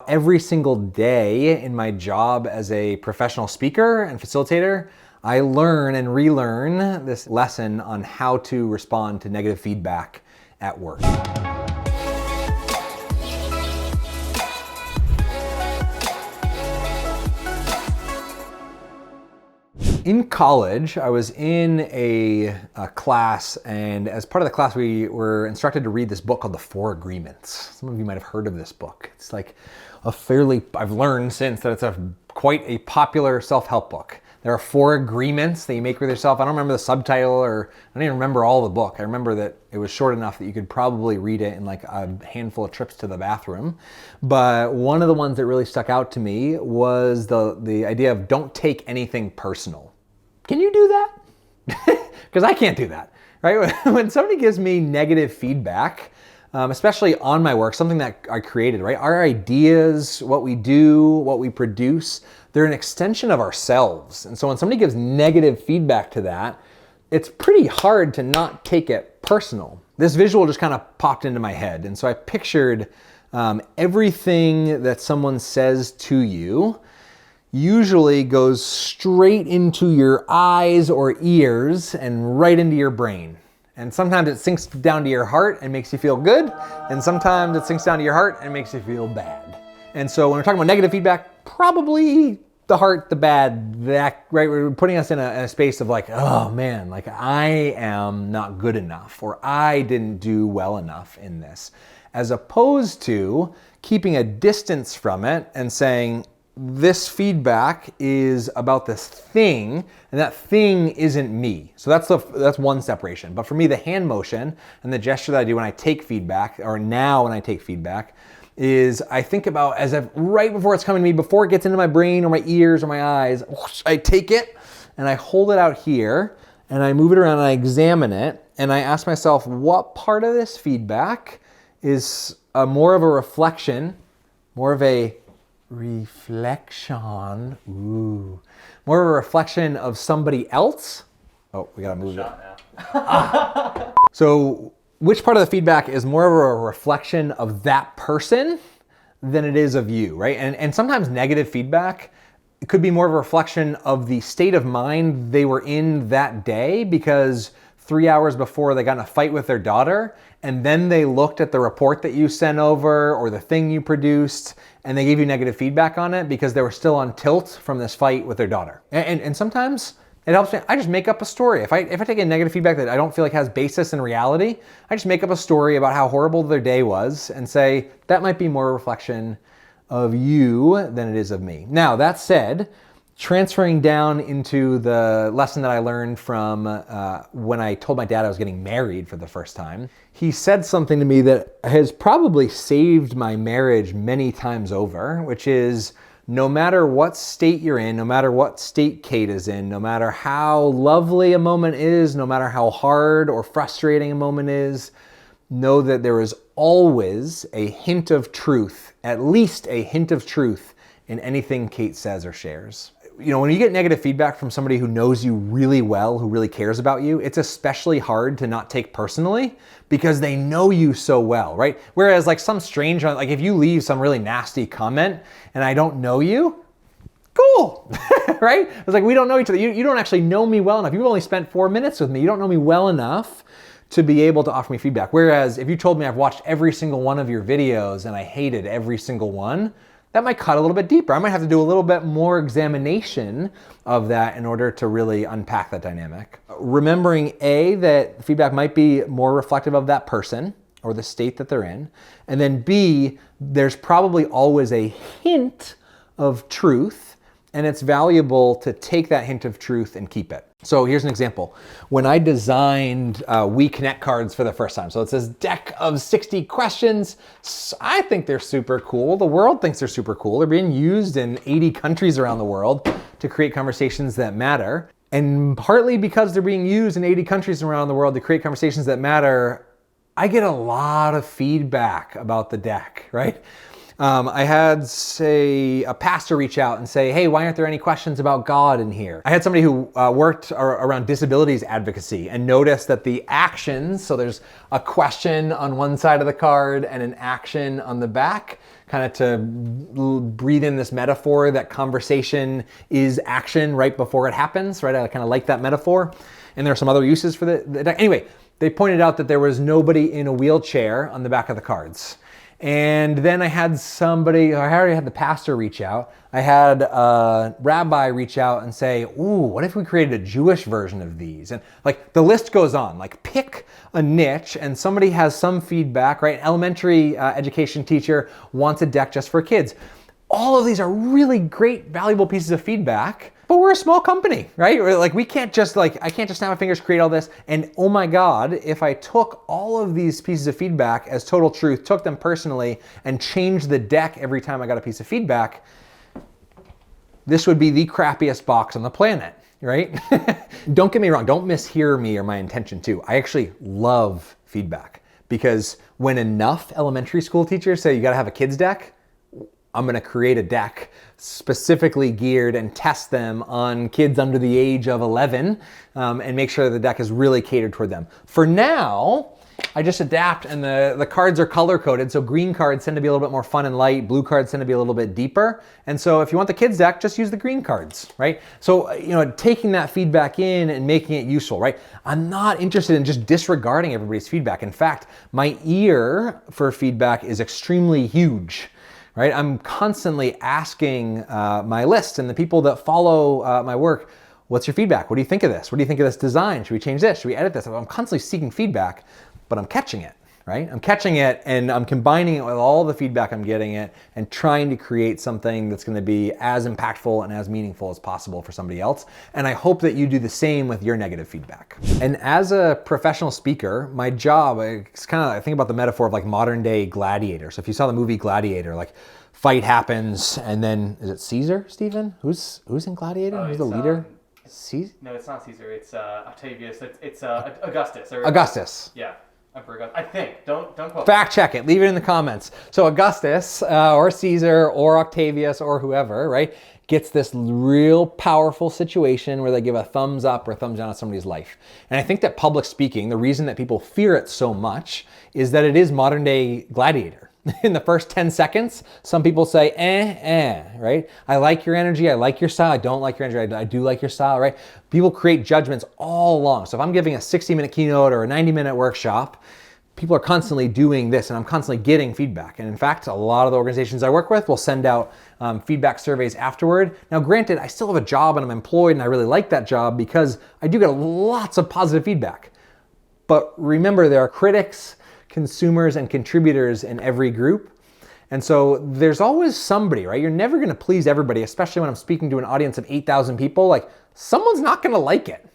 Every single day in my job as a professional speaker and facilitator, I learn and relearn this lesson on how to respond to negative feedback at work. In college, I was in a class, and as part of the class, we were instructed to read this book called The Four Agreements. Some of you might have heard of this book. It's like I've learned since that it's quite a popular self-help book. There are 4 agreements that you make with yourself. I don't remember the subtitle, or I don't even remember all the book. I remember that it was short enough that you could probably read it in like a handful of trips to the bathroom. But one of the ones that really stuck out to me was the idea of don't take anything personal. Can you do that? Because I can't do that, right? When somebody gives me negative feedback, especially on my work, something that I created, right? Our ideas, what we do, what we produce, they're an extension of ourselves. And so when somebody gives negative feedback to that, it's pretty hard to not take it personal. This visual just kind of popped into my head. And so I pictured everything that someone says to you usually goes straight into your eyes or ears and right into your brain. And sometimes it sinks down to your heart and makes you feel good, and sometimes it sinks down to your heart and makes you feel bad. And so when we're talking about negative feedback, probably the heart, the bad, that, right? We're putting us in a space of like, oh man, like I am not good enough, or I didn't do well enough in this, as opposed to keeping a distance from it and saying, this feedback is about this thing, and that thing isn't me. So that's one separation. But for me, the hand motion and the gesture that I do when I take feedback, or now when I take feedback, is I think about as if right before it's coming to me, before it gets into my brain or my ears or my eyes, I take it and I hold it out here and I move it around and I examine it and I ask myself, what part of this feedback is more of a reflection, more of a reflection, more of a reflection of somebody else. Oh, we gotta move it. So which part of the feedback is more of a reflection of that person than it is of you, right? And sometimes negative feedback, it could be more of a reflection of the state of mind they were in that day, because 3 hours before they got in a fight with their daughter, and then they looked at the report that you sent over or the thing you produced, and they gave you negative feedback on it because they were still on tilt from this fight with their daughter. And sometimes it helps me. I just make up a story. If I take a negative feedback that I don't feel like has basis in reality, I just make up a story about how horrible their day was and say, that might be more a reflection of you than it is of me. Now, that said, transferring down into the lesson that I learned from when I told my dad I was getting married for the first time, he said something to me that has probably saved my marriage many times over, which is, no matter what state you're in, no matter what state Kate is in, no matter how lovely a moment is, no matter how hard or frustrating a moment is, know that there is always a hint of truth, at least a hint of truth, in anything Kate says or shares. You know, when you get negative feedback from somebody who knows you really well, who really cares about you, it's especially hard to not take personally because they know you so well, right? Whereas like some stranger, like if you leave some really nasty comment and I don't know you, cool, right? It's like, we don't know each other. You don't actually know me well enough. You've only spent 4 minutes with me. You don't know me well enough to be able to offer me feedback. Whereas if you told me I've watched every single one of your videos and I hated every single one, that might cut a little bit deeper. I might have to do a little bit more examination of that in order to really unpack that dynamic. Remembering A, that feedback might be more reflective of that person or the state that they're in. And then B, there's probably always a hint of truth, and it's valuable to take that hint of truth and keep it. So here's an example. When I designed We Connect cards for the first time, so it's this deck of 60 questions. I think they're super cool. The world thinks they're super cool. They're being used in 80 countries around the world to create conversations that matter. And partly because they're being used in 80 countries around the world to create conversations that matter, I get a lot of feedback about the deck, right? I had, say, a pastor reach out and say, hey, why aren't there any questions about God in here? I had somebody who worked around disabilities advocacy and noticed that the actions, so there's a question on one side of the card and an action on the back, kind of to breathe in this metaphor that conversation is action right before it happens, right? I kind of like that metaphor. And there are some other uses for the deck. Anyway, they pointed out that there was nobody in a wheelchair on the back of the cards. And then I had somebody, I already had the pastor reach out. I had a rabbi reach out and say, ooh, what if we created a Jewish version of these? And like the list goes on, like pick a niche and somebody has some feedback, right? Elementary education teacher wants a deck just for kids. All of these are really great, valuable pieces of feedback, but we're a small company, right? Like I can't just snap my fingers, create all this. And oh my God, if I took all of these pieces of feedback as total truth, took them personally and changed the deck every time I got a piece of feedback, this would be the crappiest box on the planet, right? Don't get me wrong, don't mishear me or my intention too. I actually love feedback because when enough elementary school teachers say you gotta have a kids deck, I'm gonna create a deck specifically geared and test them on kids under the age of 11 and make sure the deck is really catered toward them. For now, I just adapt and the cards are color coded. So green cards tend to be a little bit more fun and light. Blue cards tend to be a little bit deeper. And so if you want the kids deck, just use the green cards, right? So, taking that feedback in and making it useful, right? I'm not interested in just disregarding everybody's feedback. In fact, my ear for feedback is extremely huge. Right? I'm constantly asking my list and the people that follow my work, what's your feedback? What do you think of this? What do you think of this design? Should we change this? Should we edit this? I'm constantly seeking feedback, but I'm catching it, right? I'm catching it and I'm combining it with all the feedback I'm getting it and trying to create something that's going to be as impactful and as meaningful as possible for somebody else. And I hope that you do the same with your negative feedback. And as a professional speaker, my job, it's kind of, I think about the metaphor of like modern day gladiator. So if you saw the movie Gladiator, like fight happens and then, is it Caesar, Stephen? Who's in Gladiator? Who's the leader? Caesar? No, it's not Caesar. It's Octavius. It's Augustus. Augustus. Yeah. I think. Don't quote. Fact check it. Leave it in the comments. So Augustus or Caesar or Octavius or whoever, right, gets this real powerful situation where they give a thumbs up or a thumbs down on somebody's life. And I think that public speaking, the reason that people fear it so much is that it is modern day gladiator. In the first 10 seconds, some people say, right? I like your energy, I like your style, I don't like your energy, I do like your style, right? People create judgments all along. So if I'm giving a 60-minute keynote or a 90-minute workshop, people are constantly doing this and I'm constantly getting feedback. And in fact, a lot of the organizations I work with will send out feedback surveys afterward. Now, granted, I still have a job and I'm employed and I really like that job because I do get lots of positive feedback. But remember, there are critics, consumers, and contributors in every group. And so there's always somebody, right? You're never gonna please everybody, especially when I'm speaking to an audience of 8,000 people. Like, someone's not gonna like it.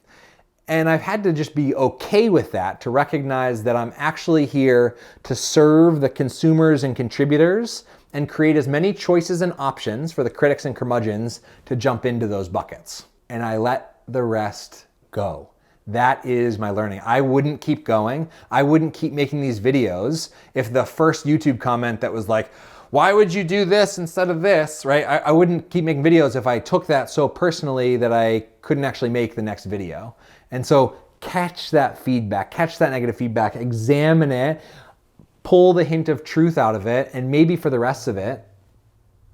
And I've had to just be okay with that, to recognize that I'm actually here to serve the consumers and contributors and create as many choices and options for the critics and curmudgeons to jump into those buckets. And I let the rest go. That is my learning. I wouldn't keep going. I wouldn't keep making these videos if the first YouTube comment that was like, why would you do this instead of this, right? I wouldn't keep making videos if I took that so personally that I couldn't actually make the next video. And so catch that feedback, catch that negative feedback, examine it, pull the hint of truth out of it, and maybe for the rest of it,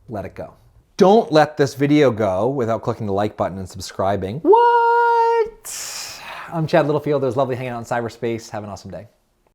let it go. Don't let this video go without clicking the like button and subscribing. What? I'm Chad Littlefield. It was lovely hanging out in cyberspace. Have an awesome day.